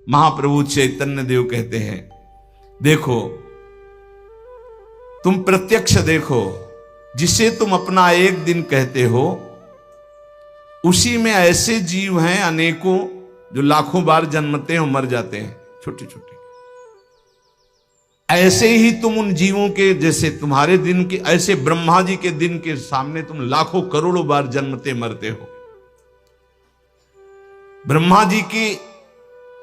महाप्रभु चैतन्य देव कहते हैं, देखो तुम प्रत्यक्ष देखो, जिसे तुम अपना एक दिन कहते हो, उसी में ऐसे जीव हैं अनेकों जो लाखों बार जन्मते हैं और मर जाते हैं, छोटे छोटे। ऐसे ही तुम उन जीवों के जैसे तुम्हारे दिन के, ऐसे ब्रह्मा जी के दिन के सामने तुम लाखों करोड़ों बार जन्मते मरते हो। ब्रह्मा जी की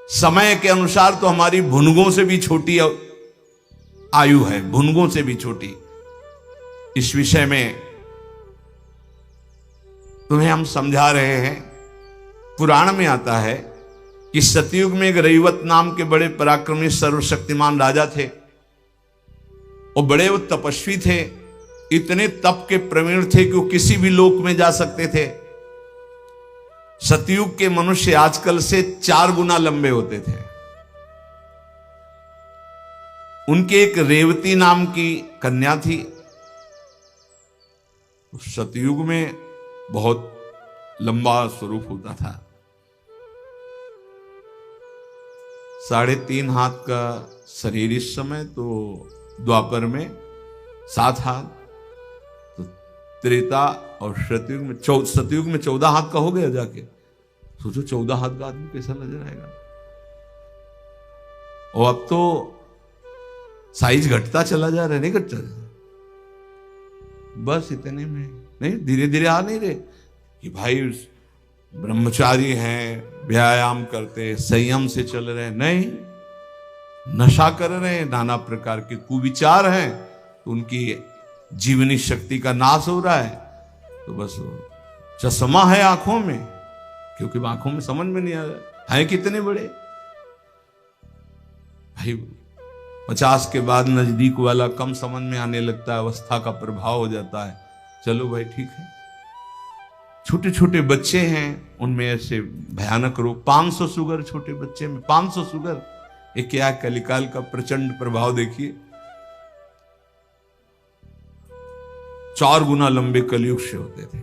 समय के अनुसार तो हमारी भुनगों से भी छोटी आयु है, भुनगों से भी छोटी। इस विषय में तुम्हें हम समझा रहे हैं। पुराण में आता है कि सतयुग में एक रैवत नाम के बड़े पराक्रमी सर्वशक्तिमान राजा थे और बड़े वो तपस्वी थे, इतने तप के प्रवीण थे कि वो किसी भी लोक में जा सकते थे। सतयुग के मनुष्य आजकल से 4 गुना लंबे होते थे। उनके एक रेवती नाम की कन्या थी। सतयुग में बहुत लंबा स्वरूप होता था, 3.5 हाथ का शरीर इस समय, तो द्वापर में 7 हाथ, तो त्रेता और सतयुग में 14 हाथ का हो गया जाके। सोचो 14 हाथ का आदमी कैसा नजर आएगा। और अब तो साइज घटता चला जा रहा है, नहीं घटता, बस इतने में नहीं, धीरे धीरे आ नहीं रहे कि भाई ब्रह्मचारी हैं, व्यायाम करते, संयम से चल रहे, नहीं, नशा कर रहे हैं, नाना प्रकार के कुविचार हैं, तो उनकी जीवनी शक्ति का नाश हो रहा है। तो बस चश्मा है आंखों में, क्योंकि आंखों में समझ में नहीं आ रहा है कितने बड़े। भाई 50 के बाद नजदीक वाला कम समझ में आने लगता है, अवस्था का प्रभाव हो जाता है। चलो भाई ठीक है, छोटे छोटे बच्चे हैं, उनमें ऐसे भयानक रोग, 500 शुगर, छोटे बच्चे में 500 शुगर, ये क्या कलिकाल का प्रचंड प्रभाव देखिए। 4 गुना लंबे कलयुग से होते थे।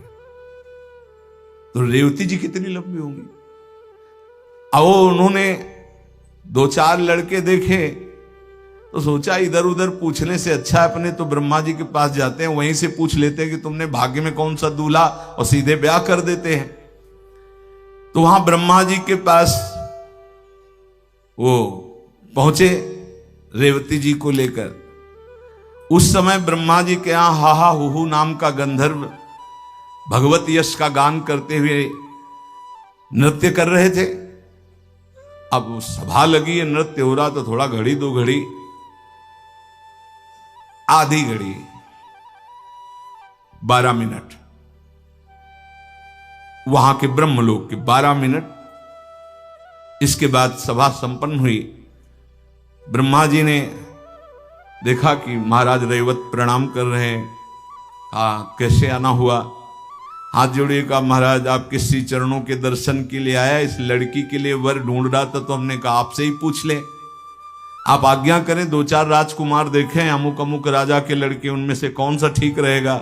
तो रेवती जी कितनी लंबी होंगी। अब उन्होंने 2-4 लड़के देखे तो सोचा इधर उधर पूछने से अच्छा है अपने तो ब्रह्मा जी के पास जाते हैं, वहीं से पूछ लेते हैं कि तुमने भाग्य में कौन सा दूल्हा, और सीधे ब्याह कर देते हैं। तो वहां ब्रह्मा जी के पास वो पहुंचे रेवती जी को लेकर। उस समय ब्रह्मा जी के यहां हाहा हुहू नाम का गंधर्व भगवत यश का गान करते हुए नृत्य कर रहे थे। अब सभा लगी है, नृत्य हो रहा, तो थोड़ा घड़ी 2 घड़ी, आधी घड़ी, 12 मिनट, वहां के ब्रह्मलोक के 12 मिनट। इसके बाद सभा संपन्न हुई। ब्रह्मा जी ने देखा कि महाराज रैवत प्रणाम कर रहे हैं, कैसे आना हुआ। हाथ जोड़िए, कहा महाराज आपके श्री चरणों के दर्शन के लिए आया, इस लड़की के लिए वर ढूंढ रहा था, तो हमने कहा आपसे ही पूछ लें, आप आज्ञा करें। 2-4 राजकुमार देखें, अमुक अमुक राजा के लड़के, उनमें से कौन सा ठीक रहेगा।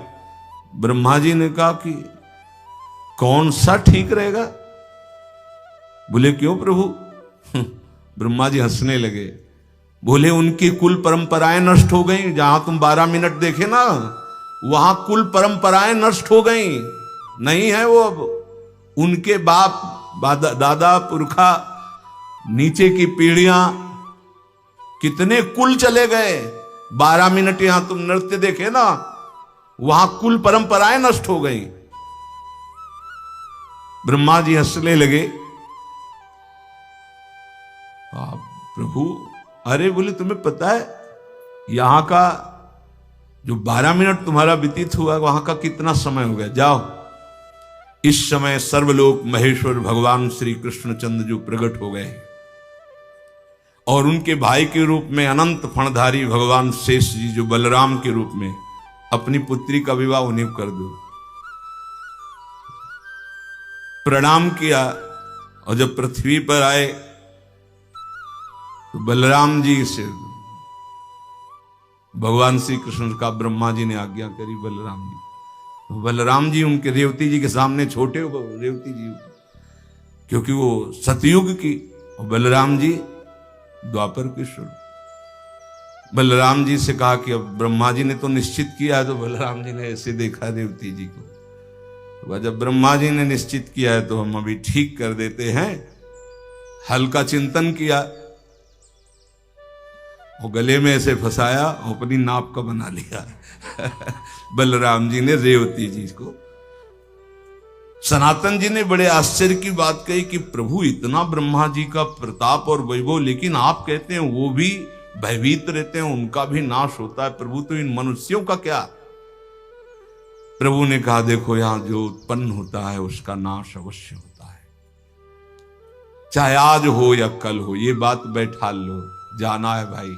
ब्रह्मा जी ने कहा कि कौन सा ठीक रहेगा। बोले क्यों प्रभु। ब्रह्मा जी हंसने लगे, बोले उनकी कुल परंपराएं नष्ट हो गई। जहां तुम 12 मिनट देखे ना, वहां कुल परंपराएं नष्ट हो गई, नहीं है वो। अब उनके बाप दादा पुरखा, नीचे की पीढ़ियां, कितने कुल चले गए। 12 मिनट यहां तुम नृत्य देखे ना, वहां कुल परंपराएं नष्ट हो गई। ब्रह्मा जी हंसने लगे। प्रभु, अरे बोले तुम्हें पता है यहां का जो 12 मिनट तुम्हारा व्यतीत हुआ, वहां का कितना समय हो गया। जाओ, इस समय सर्वलोक महेश्वर भगवान श्री कृष्णचंद्र जो प्रकट हो गए हैं, और उनके भाई के रूप में अनंत फणधारी भगवान शेष जी जो बलराम के रूप में, अपनी पुत्री का विवाह उन्हें कर दो। प्रणाम किया, और जब पृथ्वी पर आए तो बलराम जी से भगवान श्री कृष्ण का ब्रह्मा जी ने आज्ञा करी। बलराम जी उनके रेवती जी के सामने छोटे हो, रेवती जी, क्योंकि वो सतयुग की और बलराम जी द्वापर के शुरू। बलराम जी से कहा कि अब ब्रह्मा जी ने तो निश्चित किया है, तो बलराम जी ने ऐसे देखा रेवती जी को, तो जब ब्रह्मा जी ने निश्चित किया है तो हम अभी ठीक कर देते हैं। हल्का चिंतन किया और गले में ऐसे फंसाया और अपनी नाप का बना लिया बलराम जी ने रेवती जी को। सनातन जी ने बड़े आश्चर्य की बात कही कि प्रभु इतना ब्रह्मा जी का प्रताप और वैभव, लेकिन आप कहते हैं वो भी भयभीत रहते हैं, उनका भी नाश होता है, प्रभु तो इन मनुष्यों का क्या? प्रभु ने कहा देखो यहां जो उत्पन्न होता है उसका नाश अवश्य होता है, चाहे आज हो या कल हो। ये बात बैठा लो, जाना है भाई,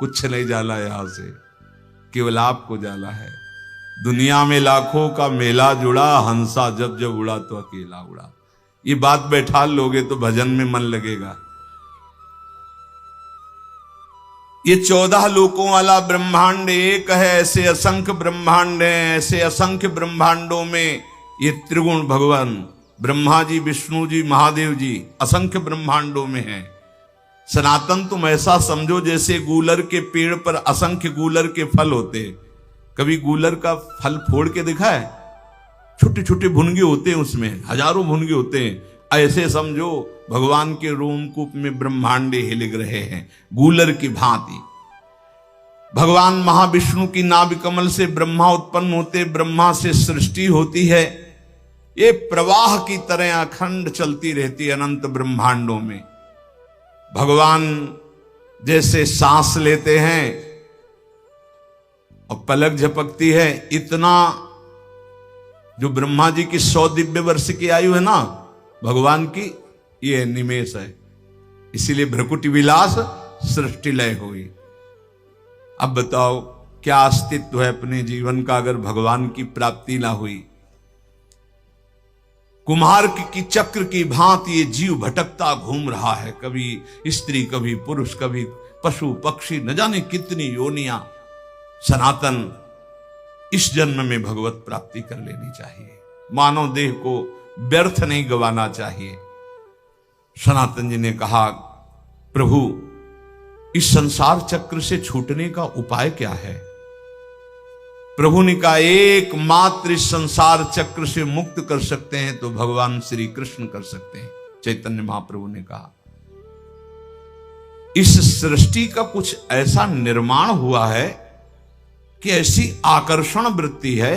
कुछ नहीं जाना यहां से, केवल आपको जाना है। दुनिया में लाखों का मेला जुड़ा, हंसा जब जब उड़ा तो अकेला उड़ा। ये बात बैठा लोगे तो भजन में मन लगेगा। ये 14 लोकों वाला ब्रह्मांड एक है, ऐसे असंख्य ब्रह्मांड हैं। ऐसे असंख्य ब्रह्मांडों में ये त्रिगुण भगवान ब्रह्मा जी, विष्णु जी, महादेव जी असंख्य ब्रह्मांडों में हैं। सनातन तुम ऐसा समझो जैसे गूलर के पेड़ पर असंख्य गूलर के फल होते। कभी गूलर का फल फोड़ के देखा है? छोटे छोटे भुनगे होते हैं, उसमें हजारों भुनगे होते हैं। ऐसे समझो भगवान के रोमकूप में ब्रह्मांडे हिलग रहे हैं गूलर की भांति। भगवान महाविष्णु की नाभि कमल से ब्रह्मा उत्पन्न होते, ब्रह्मा से सृष्टि होती है। ये प्रवाह की तरह अखंड चलती रहती अनंत ब्रह्मांडों में। भगवान जैसे सांस लेते हैं और पलक झपकती है, इतना जो ब्रह्मा जी की 100 दिव्य वर्ष की आयु है ना, भगवान की ये निमेष है। इसीलिए भ्रकुटी विलास सृष्टि लय हुई। अब बताओ क्या अस्तित्व है अपने जीवन का अगर भगवान की प्राप्ति ना हुई? कुम्हार की चक्र की भांति ये जीव भटकता घूम रहा है, कभी स्त्री, कभी पुरुष, कभी पशु पक्षी, न जाने कितनी योनियां। सनातन इस जन्म में भगवत प्राप्ति कर लेनी चाहिए, मानव देह को व्यर्थ नहीं गंवाना चाहिए। सनातन जी ने कहा प्रभु इस संसार चक्र से छूटने का उपाय क्या है? प्रभु ने कहा एकमात्र इस संसार चक्र से मुक्त कर सकते हैं तो भगवान श्री कृष्ण कर सकते हैं। चैतन्य महाप्रभु ने कहा इस सृष्टि का कुछ ऐसा निर्माण हुआ है कि ऐसी आकर्षण वृत्ति है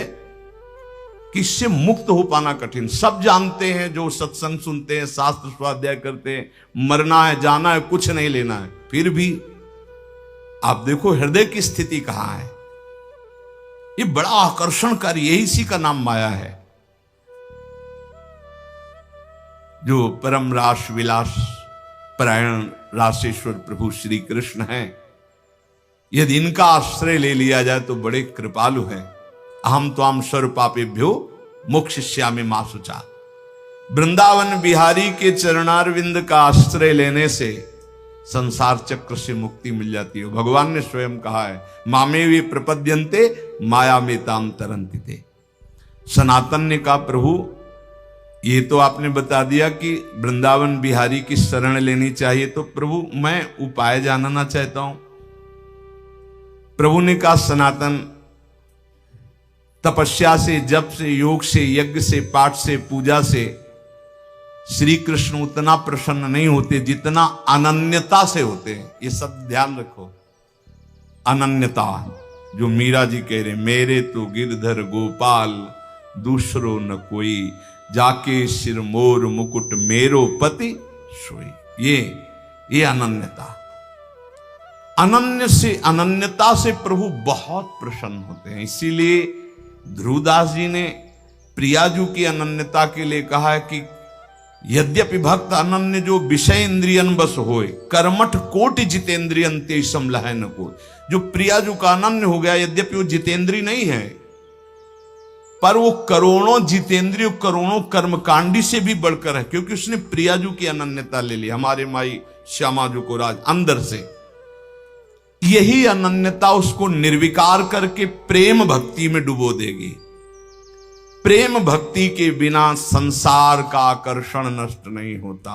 कि इससे मुक्त हो पाना कठिन। सब जानते हैं, जो सत्संग सुनते हैं, शास्त्र स्वाध्याय करते हैं, मरना है, जाना है, कुछ नहीं लेना है, फिर भी आप देखो हृदय की स्थिति कहां है। ये बड़ा आकर्षणकारी, यही इसी का नाम माया है। जो परम रास विलास परायण रासेश्वर प्रभु श्री कृष्ण हैं, यदि इनका आश्रय ले लिया जाए तो बड़े कृपालु हैं। अहम त्वाम सर्व पापेभ्यो मोक्षयिष्यामि मा शुचा। वृंदावन बिहारी के चरणारविंद का आश्रय लेने से संसार चक्र से मुक्ति मिल जाती है। भगवान ने स्वयं कहा है मामे वे प्रपद्यन्ते माया में ताम तरन्ति ते। सनातन ने कहा प्रभु ये तो आपने बता दिया कि वृंदावन बिहारी की शरण लेनी चाहिए, तो प्रभु मैं उपाय जानना चाहता हूं। प्रभु ने कहा सनातन तपस्या से, जप से, योग से, यज्ञ से, पाठ से, पूजा से श्री कृष्ण उतना प्रसन्न नहीं होते जितना अनन्यता से होते हैं। ये सब ध्यान रखो। अनन्यता, जो मीरा जी कह रहे मेरे तो गिरधर गोपाल दूसरो न कोई, जाके सिर मोर मुकुट मेरो पति सोई। ये अनन्यता, अनन्यता से प्रभु बहुत प्रसन्न होते हैं। इसीलिए ध्रुवदास जी ने प्रियाजू की अनन्यता के लिए कहा है कि यद्यपि भक्त अनन्य जो विषय इंद्रियन बस होए, कर्मठ कोटि जितेंद्रियन ते समलह न को। जो प्रियाजू का अनन्य हो गया, यद्यपि वो जितेंद्री नहीं है, पर वो करोड़ों जितेंद्रिय, करोड़ों कर्मकांडी से भी बढ़कर है, क्योंकि उसने प्रियाजू की अनन्यता ले ली। हमारे माई श्यामाजू को राज अंदर से यही अनन्यता उसको निर्विकार करके प्रेम भक्ति में डुबो देगी। प्रेम भक्ति के बिना संसार का आकर्षण नष्ट नहीं होता।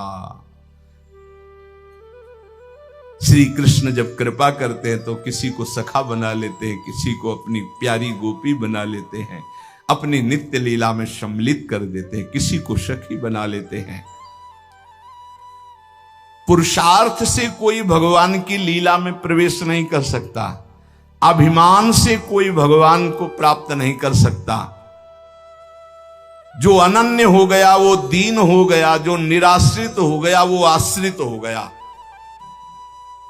श्री कृष्ण जब कृपा करते हैं तो किसी को सखा बना लेते हैं, किसी को अपनी प्यारी गोपी बना लेते हैं, अपनी नित्य लीला में सम्मिलित कर देते हैं, किसी को सखी बना लेते हैं। पुरुषार्थ से कोई भगवान की लीला में प्रवेश नहीं कर सकता, अभिमान से कोई भगवान को प्राप्त नहीं कर सकता। जो अनन्य हो गया वो दीन हो गया, जो निराश्रित हो गया वो आश्रित हो गया।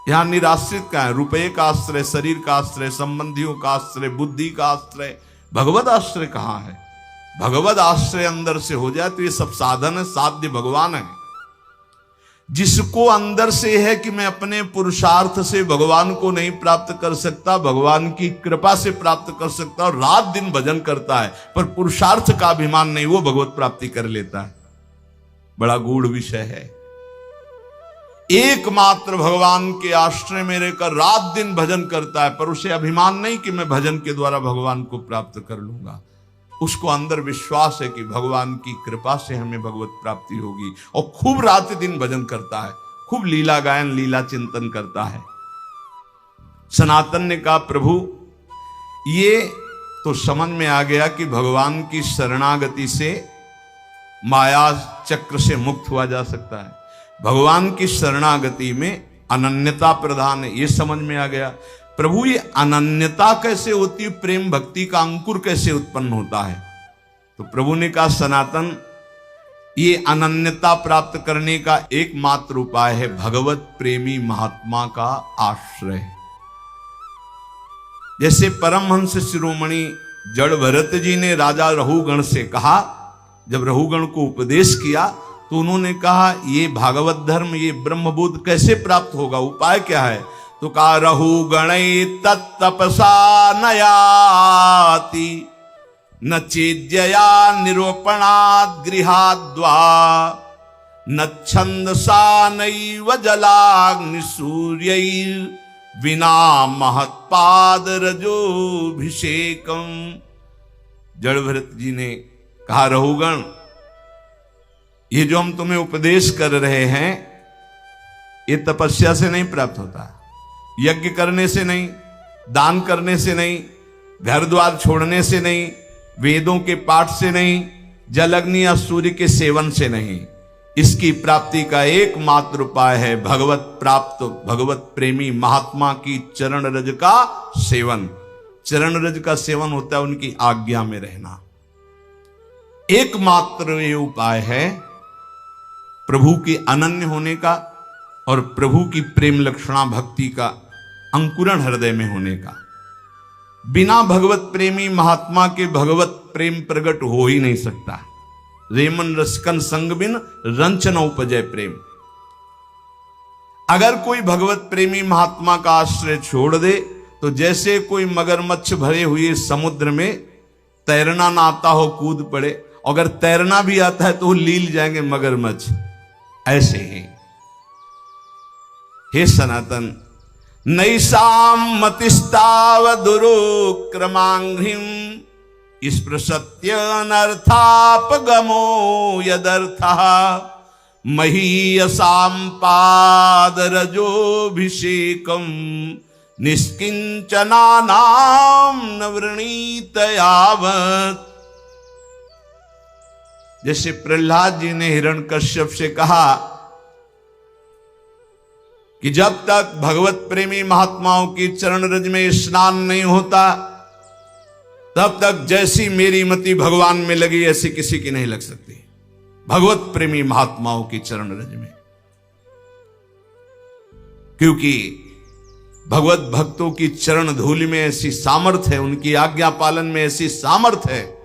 यहां निराश्रित का है, रुपये का आश्रय, शरीर का आश्रय, संबंधियों का आश्रय, बुद्धि का आश्रय, भगवत आश्रय कहां है? भगवत आश्रय अंदर से हो जाए तो ये सब साधन है, साध्य भगवान है। जिसको अंदर से है कि मैं अपने पुरुषार्थ से भगवान को नहीं प्राप्त कर सकता, भगवान की कृपा से प्राप्त कर सकता, और रात दिन भजन करता है पर पुरुषार्थ का अभिमान नहीं, वो भगवत प्राप्ति कर लेता है। बड़ा गूढ़ विषय है। एकमात्र भगवान के आश्रय में रहकर रात दिन भजन करता है पर उसे अभिमान नहीं कि मैं भजन के द्वारा भगवान को प्राप्त कर लूंगा। उसको अंदर विश्वास है कि भगवान की कृपा से हमें भगवत प्राप्ति होगी, और खूब रात दिन भजन करता है, खूब लीला गायन, लीला चिंतन करता है। सनातन ने कहा, प्रभु ये तो समझ में आ गया कि भगवान की शरणागति से माया चक्र से मुक्त हुआ जा सकता है, भगवान की शरणागति में अनन्यता प्रधान है, ये समझ में आ गया। प्रभु ये अनन्यता कैसे होती है, प्रेम भक्ति का अंकुर कैसे उत्पन्न होता है? तो प्रभु ने कहा, सनातन ये अनन्यता प्राप्त करने का एकमात्र उपाय है भगवत प्रेमी महात्मा का आश्रय। जैसे परमहंस शिरोमणि जड़ भरत जी ने राजा रहुगण से कहा, जब रहुगण को उपदेश किया तो उन्होंने कहा ये भागवत धर्म, ये ब्रह्मबोध कैसे प्राप्त होगा, उपाय क्या है? तो कहा, रहुगणै तत्तपसा नयाति न चेद्यया निरूपणात् गृहाद्वा न छंदसा नैव जलाग्निसूर्यैर् विना महत्पाद रजोभिषेकम। जड़ भरत जी ने कहा, रहुगण ये जो हम तुम्हें उपदेश कर रहे हैं ये तपस्या से नहीं प्राप्त होता, यज्ञ करने से नहीं, दान करने से नहीं, घर द्वार छोड़ने से नहीं, वेदों के पाठ से नहीं, जल अग्नि या सूर्य के सेवन से नहीं। इसकी प्राप्ति का एकमात्र उपाय है भगवत प्राप्त, भगवत प्रेमी महात्मा की चरण रज का सेवन। चरण रज का सेवन होता है उनकी आज्ञा में रहना। एकमात्र ये उपाय है प्रभु के अनन्य होने का और प्रभु की प्रेम लक्षणा भक्ति का अंकुरण हृदय में होने का। बिना भगवत प्रेमी महात्मा के भगवत प्रेम प्रकट हो ही नहीं सकता। रेमन रसकन संग बिन रंच न उपजय प्रेम। अगर कोई भगवत प्रेमी महात्मा का आश्रय छोड़ दे तो जैसे कोई मगरमच्छ भरे हुए समुद्र में तैरना ना आता हो कूद पड़े, अगर तैरना भी आता है तो वो लील जाएंगे मगरमच्छ, ऐसे ही। हे सनातन, नैषाम मतिस्तावदुरुक्रमांघ्रिम स्पृशत्यनर्थापगमो यदर्थः महीयसां पादरजोभिषेकं निष्किंचनानां न वृणीत यावत्। जैसे प्रहलाद जी ने हिरण्यकश्यप से कहा कि जब तक भगवत प्रेमी महात्माओं की चरण रज में स्नान नहीं होता तब तक जैसी मेरी मति भगवान में लगी ऐसी किसी की नहीं लग सकती। भगवत प्रेमी महात्माओं की चरण रज में, क्योंकि भगवत भक्तों की चरण धूलि में ऐसी सामर्थ्य है, उनकी आज्ञा पालन में ऐसी सामर्थ्य है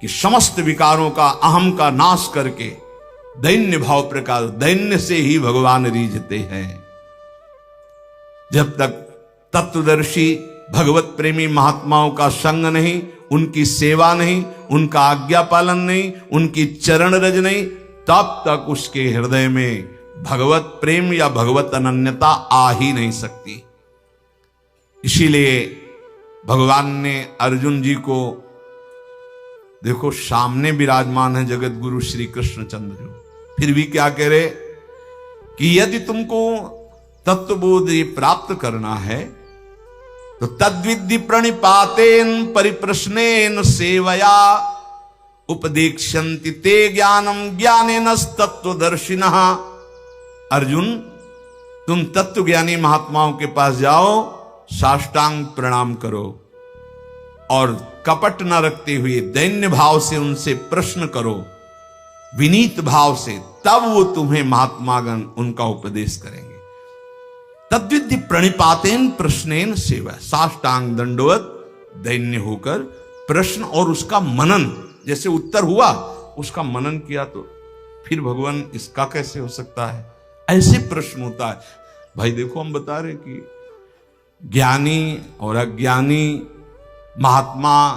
कि समस्त विकारों का, अहम का नाश करके दैन्य भाव प्रकार, दैन्य से ही भगवान रीझते हैं। जब तक तत्वदर्शी भगवत प्रेमी महात्माओं का संग नहीं, उनकी सेवा नहीं, उनका आज्ञा पालन नहीं, उनकी चरण रज नहीं, तब तक उसके हृदय में भगवत प्रेम या भगवत अनन्यता आ ही नहीं सकती। इसीलिए भगवान ने अर्जुन जी को, देखो सामने विराजमान है जगत गुरु श्री कृष्णचंद्र जी, फिर भी क्या कह रहे कि यदि तुमको तत्वबोध ये प्राप्त करना है तो तद्विद्धि प्रणिपातेन परिप्रश्नेन सेवया उपदेक्ष्यन्ति ते ज्ञानम ज्ञानेन तत्वदर्शिनः। अर्जुन, तुम तत्वज्ञानी महात्माओं के पास जाओ, साष्टांग प्रणाम करो और कपट न रखते हुए दैन्य भाव से उनसे प्रश्न करो, विनीत भाव से, तब वो तुम्हें महात्मागण उनका उपदेश करेंगे। तद्विद्धि प्रणिपातेन प्रश्नेन सेवा, साष्टांग दंडवत दैन्य होकर प्रश्न और उसका मनन, जैसे उत्तर हुआ उसका मनन किया तो फिर भगवान इसका कैसे हो सकता है, ऐसे प्रश्न होता है। भाई देखो, हम बता रहे कि ज्ञानी और अज्ञानी, महात्मा,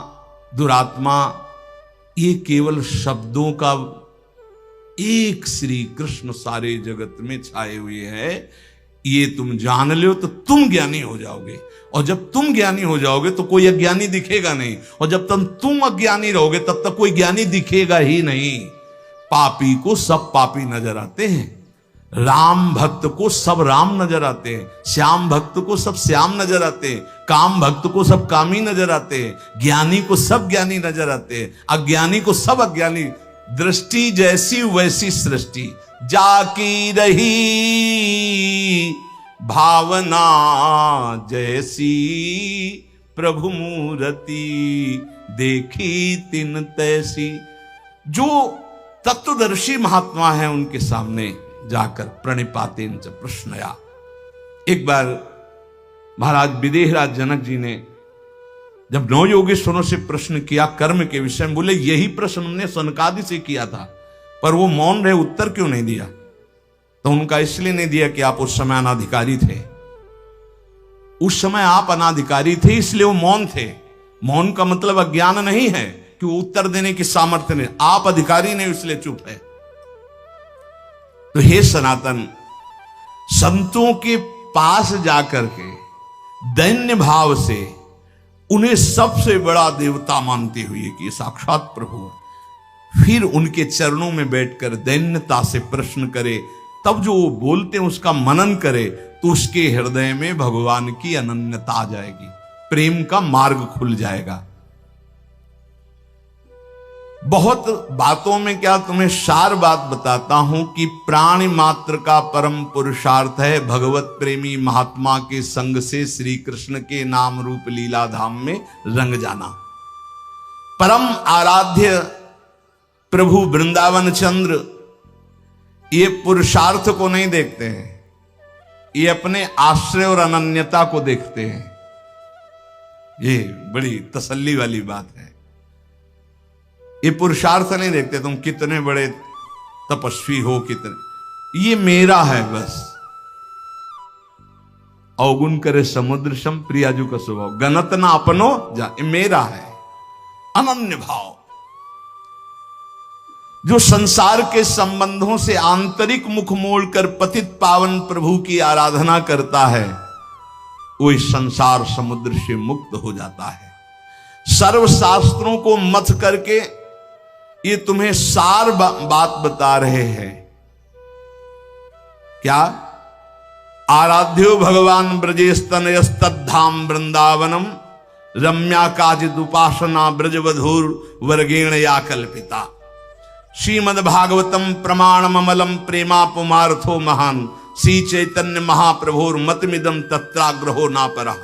दुरात्मा, ये केवल शब्दों का एक श्री कृष्ण सारे जगत में छाए हुए है। ये तुम जान लो तो तुम ज्ञानी हो जाओगे, और जब तुम ज्ञानी हो जाओगे तो कोई अज्ञानी दिखेगा नहीं, और जब तक तुम अज्ञानी रहोगे तब तक कोई ज्ञानी दिखेगा ही नहीं। पापी को सब पापी नजर आते हैं, राम भक्त को सब राम नजर आते हैं, श्याम भक्त को सब श्याम नजर आते हैं, काम भक्त को सब कामी नजर आते हैं, ज्ञानी को सब ज्ञानी नजर आते हैं, अज्ञानी को सब अज्ञानी। दृष्टि जैसी वैसी सृष्टि, जाकी रही भावना जैसी, प्रभु मूर्ति देखी तिन तैसी। जो तत्वदर्शी महात्मा है उनके सामने जाकर प्रणिपातेन च प्रश्नया। एक बार महाराज विदेहराज जनक जी ने जब 9 योगेश्वरों से प्रश्न किया कर्म के विषय में, बोले यही प्रश्न हमने सनकादि से किया था, पर वो मौन रहे, उत्तर क्यों नहीं दिया? तो उनका इसलिए नहीं दिया कि आप उस समय अनाधिकारी थे। उस समय आप अनाधिकारी थे इसलिए वो मौन थे। मौन का मतलब अज्ञान नहीं है कि वो उत्तर देने की सामर्थ्य नहीं, आप अधिकारी नहीं इसलिए चुप है। तो हे सनातन, संतों के पास जाकर के दैन्य भाव से उन्हें सबसे बड़ा देवता मानते हुए कि साक्षात प्रभु, फिर उनके चरणों में बैठकर दैन्यता से प्रश्न करे, तब जो वो बोलते हैं उसका मनन करे, तो उसके हृदय में भगवान की अनन्यता आ जाएगी, प्रेम का मार्ग खुल जाएगा। बहुत बातों में क्या तुम्हें सार बात बताता हूं कि प्राणी मात्र का परम पुरुषार्थ है भगवत प्रेमी महात्मा के संग से श्री कृष्ण के नाम रूप लीला धाम में रंग जाना। परम आराध्य प्रभु वृंदावन चंद्र ये पुरुषार्थ को नहीं देखते हैं, ये अपने आश्रय और अनन्यता को देखते हैं। ये बड़ी तसल्ली वाली बात है। ये पुरुषार्थ नहीं देखते तुम कितने बड़े तपस्वी हो, कितने, ये मेरा है बस। अवगुण करे समुद्र सम प्रियाजू का स्वभाव, गणत ना अपनो जा, ये मेरा है। अनन्य भाव जो संसार के संबंधों से आंतरिक मुख मोड़कर पतित पावन प्रभु की आराधना करता है, वो इस संसार समुद्र से मुक्त हो जाता है। सर्व शास्त्रों को मथ करके ये तुम्हें सार बात बता रहे हैं। क्या? आराध्यो भगवान ब्रजेस्तनयस्तद्धाम वृंदावनम रम्या काजिद उपासना ब्रजवधूर वर्गेण या कल्पिता। श्रीमद् भागवतम प्रमाणम अमलम प्रेमापुमार्थो महान श्री चैतन्य महाप्रभुर मतमिदम तत्राग्रहो ना परा।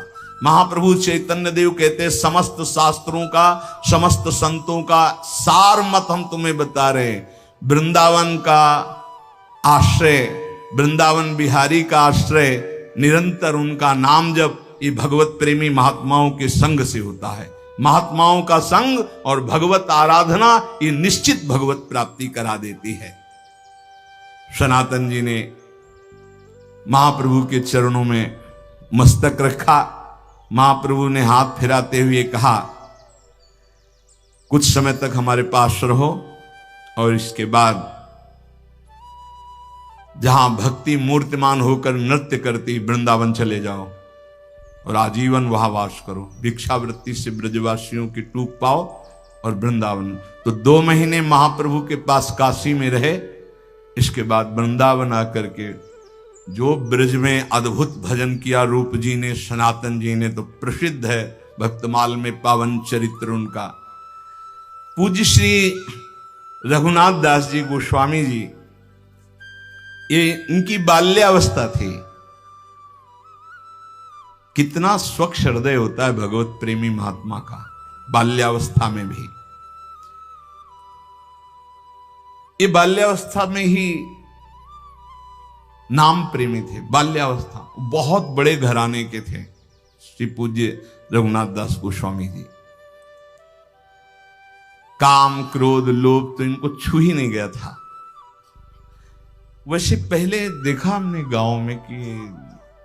महाप्रभु चैतन्य देव कहते हैं समस्त शास्त्रों का, समस्त संतों का सार मत हम तुम्हें बता रहे हैं। वृंदावन का आश्रय, वृंदावन बिहारी का आश्रय, निरंतर उनका नाम जप, ये भगवत प्रेमी महात्माओं के संग से होता है। महात्माओं का संग और भगवत आराधना ये निश्चित भगवत प्राप्ति करा देती है। सनातन जी ने महाप्रभु के चरणों में मस्तक रखा। महाप्रभु ने हाथ फिराते हुए कहा, कुछ समय तक हमारे पास रहो और इसके बाद जहां भक्ति मूर्तिमान होकर नृत्य करती वृंदावन चले जाओ और आजीवन वहां वास करो। भिक्षावृत्ति से ब्रजवासियों की टूक पाओ और वृंदावन। तो 2 महीने महाप्रभु के पास काशी में रहे। इसके बाद वृंदावन आकर के जो ब्रज में अद्भुत भजन किया रूप जी ने, सनातन जी ने, तो प्रसिद्ध है भक्तमाल में पावन चरित्र उनका। पूज्य श्री रघुनाथ दास जी गोस्वामी जी, ये इनकी बाल्यावस्था थी। कितना स्वच्छ हृदय होता है भगवत प्रेमी महात्मा का, बाल्यावस्था में भी। ये बाल्यावस्था में ही नाम प्रेमी थे। बाल्यावस्था, बहुत बड़े घराने के थे श्री पूज्य रघुनाथ दास गोस्वामी जी। काम क्रोध लोभ तो इनको छू ही नहीं गया था। वैसे पहले देखा हमने गांव में कि